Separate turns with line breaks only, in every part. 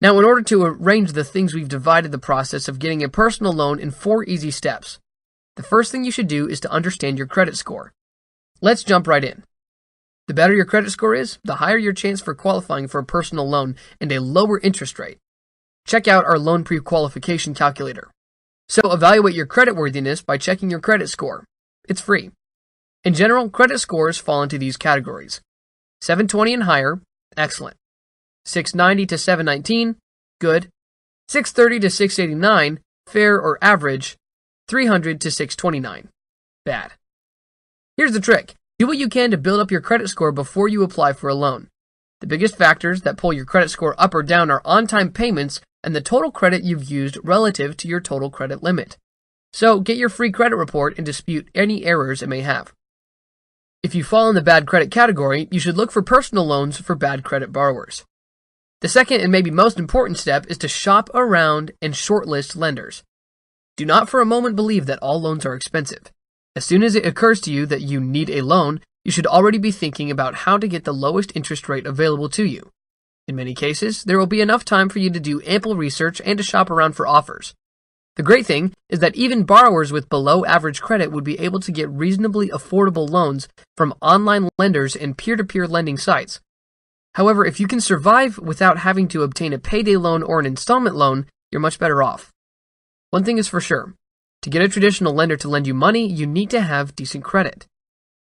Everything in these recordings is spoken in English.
Now, in order to arrange the things, we've divided the process of getting a personal loan in 4 easy steps. The first thing you should do is to understand your credit score. Let's jump right in. The better your credit score is, the higher your chance for qualifying for a personal loan and a lower interest rate. Check out our loan pre-qualification calculator. So evaluate your creditworthiness by checking your credit score. It's free. In general, credit scores fall into these categories. 720 and higher, excellent. 690 to 719, good. 630 to 689, fair or average. 300 to 629, bad. Here's the trick. Do what you can to build up your credit score before you apply for a loan. The biggest factors that pull your credit score up or down are on-time payments and the total credit you've used relative to your total credit limit. So get your free credit report and dispute any errors it may have. If you fall in the bad credit category, you should look for personal loans for bad credit borrowers. The second and maybe most important step is to shop around and shortlist lenders. Do not for a moment believe that all loans are expensive. As soon as it occurs to you that you need a loan, you should already be thinking about how to get the lowest interest rate available to you. In many cases, there will be enough time for you to do ample research and to shop around for offers. The great thing is that even borrowers with below average credit would be able to get reasonably affordable loans from online lenders and peer-to-peer lending sites. However, if you can survive without having to obtain a payday loan or an installment loan, you're much better off. One thing is for sure. To get a traditional lender to lend you money, you need to have decent credit.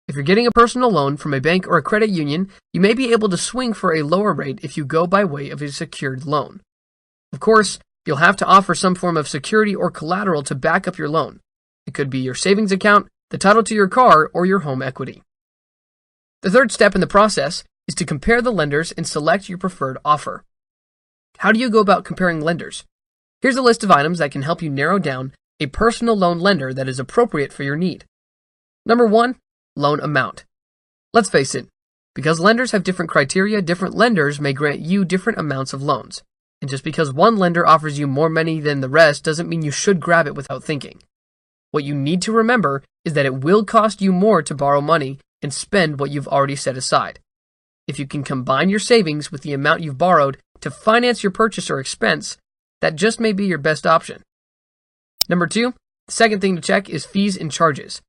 If you're getting a personal loan from a bank or a credit union, you may be able to swing for a lower rate if you go by way of a secured loan. Of course, you'll have to offer some form of security or collateral to back up your loan. It could be your savings account, the title to your car, or your home equity. The third step in the process is to compare the lenders and select your preferred offer. How do you go about comparing lenders? Here's a list of items that can help you narrow down a personal loan lender that is appropriate for your need. Number 1, loan amount. Let's face it, because lenders have different criteria, different lenders may grant you different amounts of loans. And just because one lender offers you more money than the rest doesn't mean you should grab it without thinking. What you need to remember is that it will cost you more to borrow money and spend what you've already set aside. If you can combine your savings with the amount you've borrowed to finance your purchase or expense, that just may be your best option. Number 2, the second thing to check is fees and charges.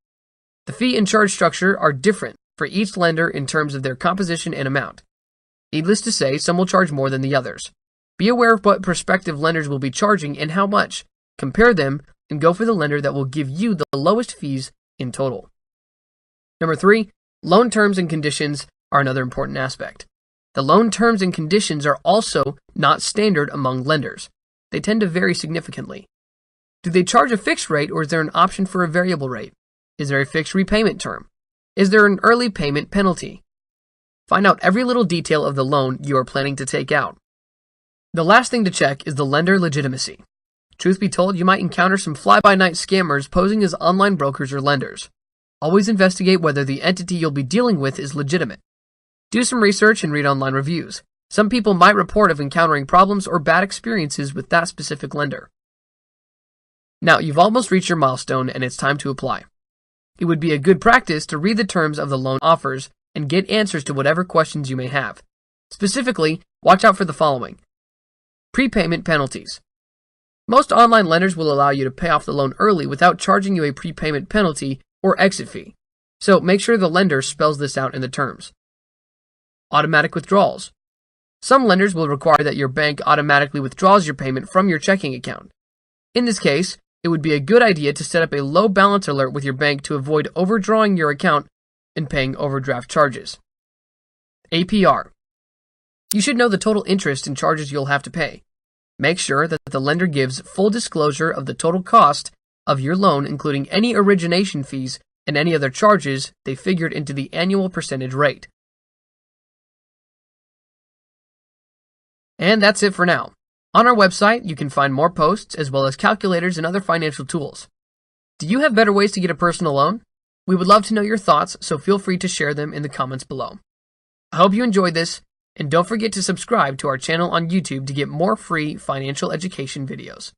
The fee and charge structure are different for each lender in terms of their composition and amount. Needless to say, some will charge more than the others. Be aware of what prospective lenders will be charging and how much. Compare them and go for the lender that will give you the lowest fees in total. Number 3, loan terms and conditions are another important aspect. The loan terms and conditions are also not standard among lenders. They tend to vary significantly. Do they charge a fixed rate or is there an option for a variable rate? Is there a fixed repayment term? Is there an early payment penalty? Find out every little detail of the loan you are planning to take out. The last thing to check is the lender legitimacy. Truth be told, you might encounter some fly-by-night scammers posing as online brokers or lenders. Always investigate whether the entity you'll be dealing with is legitimate. Do some research and read online reviews. Some people might report of encountering problems or bad experiences with that specific lender. Now, you've almost reached your milestone and it's time to apply. It would be a good practice to read the terms of the loan offers and get answers to whatever questions you may have. Specifically, watch out for the following. Prepayment penalties. Most online lenders will allow you to pay off the loan early without charging you a prepayment penalty or exit fee, so make sure the lender spells this out in the terms. Automatic withdrawals. Some lenders will require that your bank automatically withdraws your payment from your checking account. In this case, it would be a good idea to set up a low balance alert with your bank to avoid overdrawing your account and paying overdraft charges. APR. You should know the total interest and charges you'll have to pay. Make sure that the lender gives full disclosure of the total cost of your loan, including any origination fees and any other charges they figured into the annual percentage rate. And that's it for now. On our website, you can find more posts as well as calculators and other financial tools. Do you have better ways to get a personal loan? We would love to know your thoughts, so feel free to share them in the comments below. I hope you enjoyed this, and don't forget to subscribe to our channel on YouTube to get more free financial education videos.